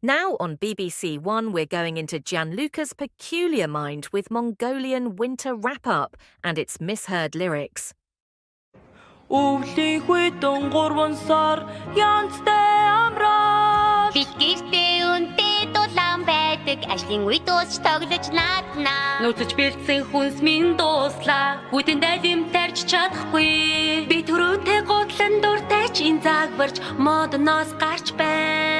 Now on BBC One, we're going into Gianluca's peculiar mind with Mongolian winter wrap-up and its misheard lyrics. Өвлийн хүйтэн 3 сар янзтай амраа. Битгийгтэй үнтэй дулаан байдаг ажлын үе дуусч тоглож нааднаа. Нүцэж бэлдсэн хүнс минь дууслаа. Хүйтэн дайлим тарьж чадахгүй. Би түрүүтэй гутлан дуртай чин загварч модноос гарч байна.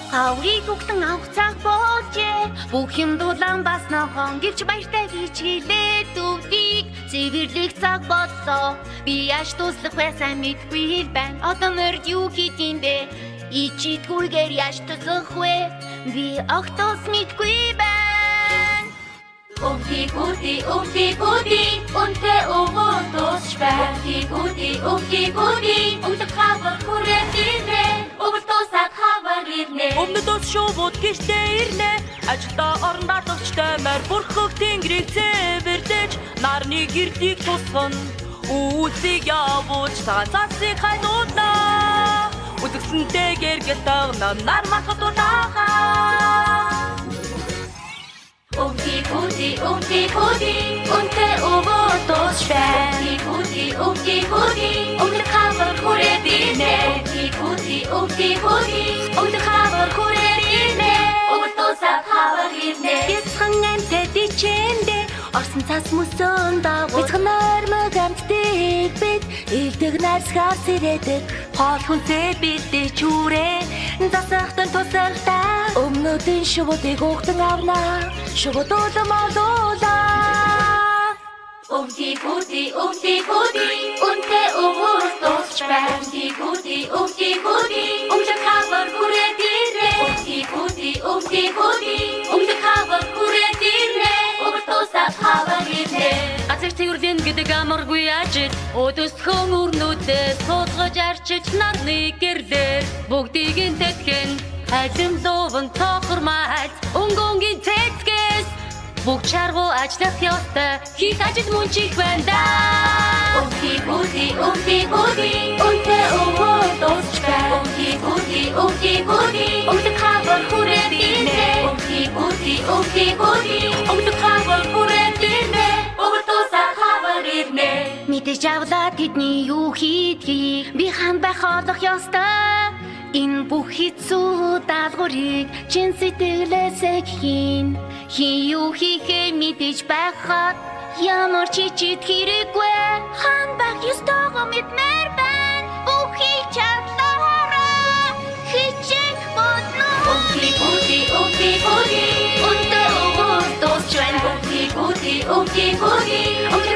Хаврыг өгтөн авах цаг болжээ. Бүх юм дулаан бас ногоон гэвч баяртай хичээлээ төвдийг цэвэрлэх цаг болсоо. Би яаж туслах вэ сайн мэдгүй байна. Одоо мөрд юу хийдин бэ? Ичидгүйгээр яаж туслах вэ? Би огтос мэдгүй байна. Өвдий үнтэй өвөө дуусч байна. Өвдий өвдөг хавар хүрээд ирнэ. Өвөр дуусаад хавар ирнэ. Өмнөдөөс шувууд гэртээ ирнэ. Ажилдаа орондоо төвчтэй мэр бүрхөх тэнгэрийг цэвэрлэж нарны гэрлийг тусгана. Үүсийг явууч цагаансыг хайдуулнаа. Үзэгсэнтэйгээр гэтагна нар махадуулаа. Өвдий үнтэй өвөө дуусч байна. Өвдөг хавар хүрээд ирнэ. Өвдөг хавар хүрээд ирнэ. Өвөр дуусаад хавар ирнэ. Яцхан амтад ичэндэ орсон цас мөсөн дагуу. Бяцхан нормог амтдыг бид илдэг нарсгаар сэрээдэг. Хоол хүнсээ бэлдээ чүрээ засахтан тусахтаа. Өмнөдийн шувуудыг уухтан авнаа. Шувууд олоолаа. Өвдий үнтэй өвөө дуусч байна. Өвдөг хавар хүрээд ирнэ. Өвдөг хавар хүрээд ирнэ. Өвөр дуусаад хавар ирнэ. Азар цэвэрлэн гэдэг амаргүй ажил өдөөсхөн өрнүүдээ суулгаж арчиж нарны гэрлэр бүгдийг нь тэтгэн хайзам зовон тохормайц өнгөнгийн цэцгээс бүгд чаргуу ажиллах ёстой хийх ажил мөн чих байна да. Өвдий үнтэй өвөө дуусч байна. Өвдөг хавар хүрээд ирнэ. Өвдөг хавар хүрээд ирнэ. Өвөр дуусаад хавар ирнэ. Мэдээж авлаа тэдний юу хийдгийг би ханд байх олох ёстой. Энэ бүх хэцүү даалгаврыг чин сэтгэлээсээ хийн. Хин юу хийхээ мэдээж байхад ямар ч чид хэрэггүй. Хан байх ёстойгоо мэдмээр байна. Бүхий чадлаараа хичээх бодно. Үнтэй өвөө дуусч байна. Өвдөг